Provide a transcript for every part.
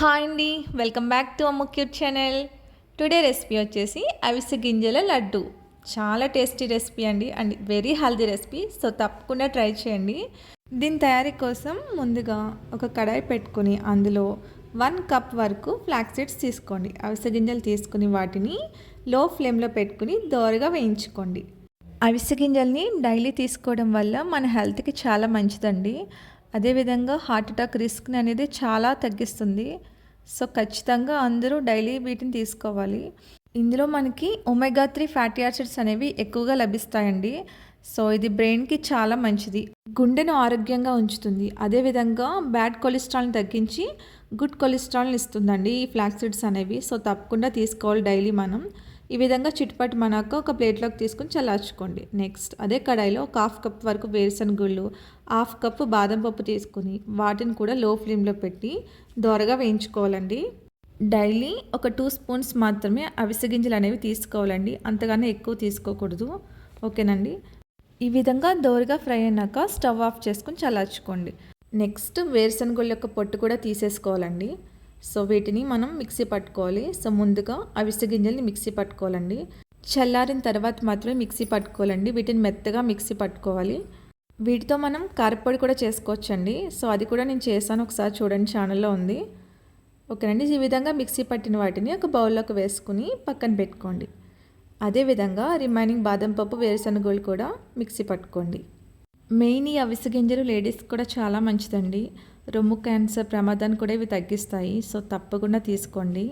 Hi అండి, welcome back to అమ్మ cute channel. Today recipe వచ్చేసి అవిసె గింజల లడ్డు. చాలా టేస్టీ రెసిపీ అండి and very healthy recipe. So తప్పకుండా ట్రై చేయండి. దీని తయారీ కోసం ముందుగా ఒక కడాయి పెట్టుకొని అందులో 1 కప్ వరకు ఫ్లాక్స్ సీడ్స్ తీసుకోండి. అవిసె గింజలు తీసుకుని వాటిని లో ఫ్లేమ్లో పెట్టుకుని దోరగా వేయించుకోండి. అవిసె గింజల్ని డైలీ తీసుకోవడం వల్ల మన హెల్త్కి చాలా మంచిదండి. అదేవిధంగా హార్ట్ అటాక్ రిస్క్ని అనేది చాలా తగ్గిస్తుంది. సో ఖచ్చితంగా అందరూ డైలీ వీటిని తీసుకోవాలి. ఇందులో మనకి ఒమేగా 3 ఫ్యాటీ యాసిడ్స్ అనేవి ఎక్కువగా లభిస్తాయండి. సో ఇది బ్రెయిన్కి చాలా మంచిది, గుండెను ఆరోగ్యంగా ఉంచుతుంది. అదేవిధంగా బ్యాడ్ కొలెస్ట్రాల్ని తగ్గించి గుడ్ కొలెస్ట్రాల్ని ఇస్తుందండి ఈ ఫ్లాక్స్ సీడ్స్ అనేవి. సో తప్పకుండా తీసుకోవాలి డైలీ మనం. ఈ విధంగా చిట్టుపట్టు మనాక ఒక ప్లేట్లోకి తీసుకుని చల్లార్చుకోండి. నెక్స్ట్ అదే కడాయిలో ఒక 1/2 కప్ వరకు వేరుశనగుళ్ళు, 1/2 కప్పు బాదం పప్పు తీసుకుని వాటిని కూడా లో ఫ్లేమ్లో పెట్టి దోరగా వేయించుకోవాలండి. డైలీ ఒక 2 స్పూన్స్ మాత్రమే అవిసె గింజలు అనేవి తీసుకోవాలండి, అంతగానే ఎక్కువ తీసుకోకూడదు. ఓకేనండి. ఈ విధంగా దోరగా ఫ్రై అయినాక స్టవ్ ఆఫ్ చేసుకుని చల్లార్చుకోండి. నెక్స్ట్ వేరుశనగుళ్ళ యొక్క పొట్టు కూడా తీసేసుకోవాలండి. సో వీటిని మనం మిక్సీ పట్టుకోవాలి. సో ముందుగా అవిసె గింజల్ని మిక్సీ పట్టుకోవాలండి. చల్లారిన తర్వాత మాత్రమే మిక్సీ పట్టుకోవాలండి. వీటిని మెత్తగా మిక్సీ పట్టుకోవాలి. వీటితో మనం కారపొడి కూడా చేసుకోవచ్చండి. సో అది కూడా నేను చేశాను, ఒకసారి చూడండి, ఛానల్లో ఉంది. ఓకేనండి. ఈ విధంగా మిక్సీ పట్టిన వాటిని ఒక బౌల్లోకి వేసుకుని పక్కన పెట్టుకోండి. అదేవిధంగా రిమైనింగ్ బాదం పప్పు, వేరుశనగలు కూడా మిక్సీ పట్టుకోండి. మెయిన్ ఈ అవిసె గింజలు లేడీస్కి కూడా చాలా మంచిదండి. రొమ్ము క్యాన్సర్ ప్రమాదాన్ని కూడా ఇవి తగ్గిస్తాయి. సో తప్పకుండా తీసుకోండి.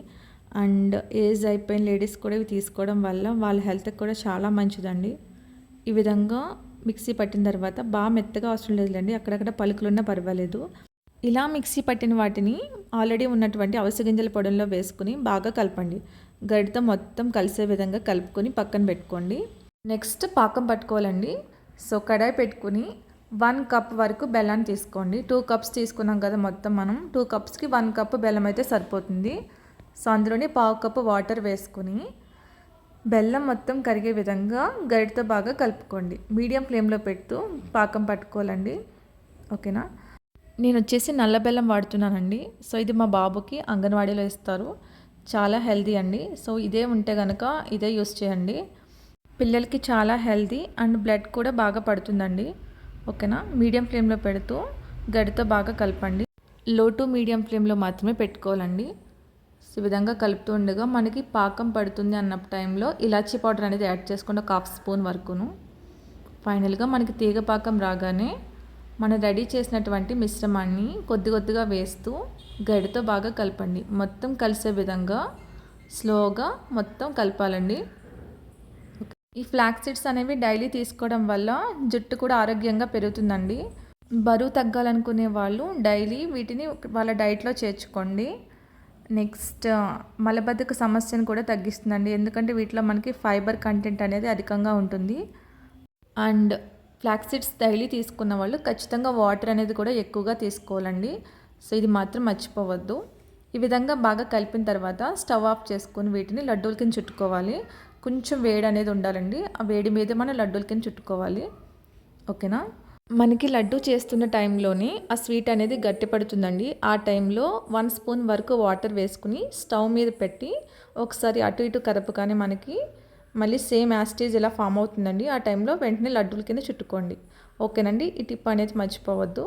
అండ్ ఏజ్ అయిపోయిన లేడీస్ కూడా ఇవి తీసుకోవడం వల్ల వాళ్ళ హెల్త్కి కూడా చాలా మంచిదండి. ఈ విధంగా మిక్సీ పట్టిన తర్వాత బాగా మెత్తగా అవసరం లేదులేండి, అక్కడక్కడ పలుకులున్నా పర్వాలేదు. ఇలా మిక్సీ పట్టిన వాటిని ఆల్రెడీ ఉన్నటువంటి అవిసె గింజల పొడంలో వేసుకుని బాగా కలపండి. గరిటతో మొత్తం కలిసే విధంగా కలుపుకొని పక్కన పెట్టుకోండి. నెక్స్ట్ పాకం పట్టుకోవాలండి. సో కడాయి పెట్టుకుని 1 కప్ వరకు బెల్లాన్ని తీసుకోండి. 2 కప్స్ తీసుకున్నాం కదా మొత్తం మనం, 2 కప్స్కి 1 కప్ బెల్లం అయితే సరిపోతుంది. సో అందులోని 1/2 కప్పు వాటర్ వేసుకుని బెల్లం మొత్తం కరిగే విధంగా గరిటతో బాగా కలుపుకోండి. మీడియం ఫ్లేమ్లో పెడుతూ పాకం పట్టుకోవాలండి. ఓకేనా. నేను వచ్చేసి నల్ల బెల్లం వాడుతున్నానండి. సో ఇది మా బాబుకి అంగన్వాడీలో ఇస్తారు, చాలా హెల్దీ అండి. సో ఇదే ఉంటే కనుక ఇదే యూస్ చేయండి. పిల్లలకి చాలా హెల్దీ అండ్ బ్లడ్ కూడా బాగా పడుతుందండి. ఓకేనా. మీడియం ఫ్లేమ్లో పెడుతూ గడితో బాగా కలపండి. లో టు మీడియం ఫ్లేమ్లో మాత్రమే పెట్టుకోవాలండి. ఈ విధంగా కలుపుతూ ఉండగా మనకి పాకం పడుతుంది అన్న టైంలో ఇలాచీ పౌడర్ అనేది యాడ్ చేసుకోండి, ఒక 1/2 స్పూన్ వరకును. ఫైనల్గా మనకి తీగ పాకం రాగానే మనం రెడీ చేసినటువంటి మిశ్రమాన్ని కొద్ది కొద్దిగా వేస్తూ గడితో బాగా కలపండి. మొత్తం కలిసే విధంగా స్లోగా మొత్తం కలపాలండి. ఈ ఫ్లాక్స్ సీడ్స్ అనేవి డైలీ తీసుకోవడం వల్ల జుట్టు కూడా ఆరోగ్యంగా పెరుగుతుందండి. బరువు తగ్గాలనుకునే వాళ్ళు డైలీ వీటిని వాళ్ళ డైట్లో చేర్చుకోండి. నెక్స్ట్ మలబద్ధక సమస్యను కూడా తగ్గిస్తుందండి, ఎందుకంటే వీటిలో మనకి ఫైబర్ కంటెంట్ అనేది అధికంగా ఉంటుంది. అండ్ ఫ్లాక్స్ సీడ్స్ డైలీ తీసుకున్న వాళ్ళు ఖచ్చితంగా వాటర్ అనేది కూడా ఎక్కువగా తీసుకోవాలండి. సో ఇది మాత్రం మర్చిపోవద్దు. ఈ విధంగా బాగా కలిపిన తర్వాత స్టవ్ ఆఫ్ చేసుకొని వీటిని లడ్డూల కింద చుట్టుకోవాలి. కొంచెం వేడి అనేది ఉండాలండి, ఆ వేడి మీద మనం లడ్డూల కింద చుట్టుకోవాలి. ఓకేనా. మనకి లడ్డు చేస్తున్న టైంలోనే ఆ స్వీట్ అనేది గట్టిపడుతుందండి. ఆ టైంలో 1 స్పూన్ వరకు వాటర్ వేసుకుని స్టవ్ మీద పెట్టి ఒకసారి అటు ఇటు కరపగానే మనకి మళ్ళీ సేమ్ యాస్టేజ్ ఇలా ఫామ్ అవుతుందండి. ఆ టైంలో వెంటనే లడ్డూల కింద చుట్టుకోండి. ఓకేనండి. ఈ టిప్ అనేది మర్చిపోవద్దు.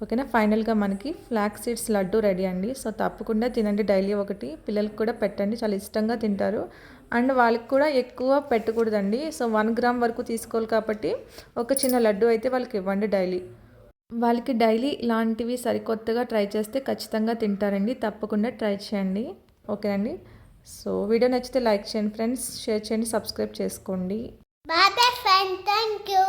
ఓకేనా. ఫైనల్గా మనకి ఫ్లాక్స్ సీడ్స్ లడ్డు రెడీ అండి. సో తప్పకుండా తినండి, డైలీ ఒకటి. పిల్లలకి కూడా పెట్టండి, చాలా ఇష్టంగా తింటారు. అండ్ వాళ్ళకి కూడా ఎక్కువ పెట్టకూడదండి. సో 1 గ్రామ్ వరకు తీసుకోవాలి కాబట్టి ఒక చిన్న లడ్డు అయితే వాళ్ళకి ఇవ్వండి డైలీ. వాళ్ళకి డైలీ ఇలాంటివి సరికొత్తగా ట్రై చేస్తే ఖచ్చితంగా తింటారండి. తప్పకుండా ట్రై చేయండి. ఓకేనండి. సో వీడియో నచ్చితే లైక్ చేయండి ఫ్రెండ్స్, షేర్ చేయండి, సబ్స్క్రైబ్ చేసుకోండి. Bye bye friend, thank you.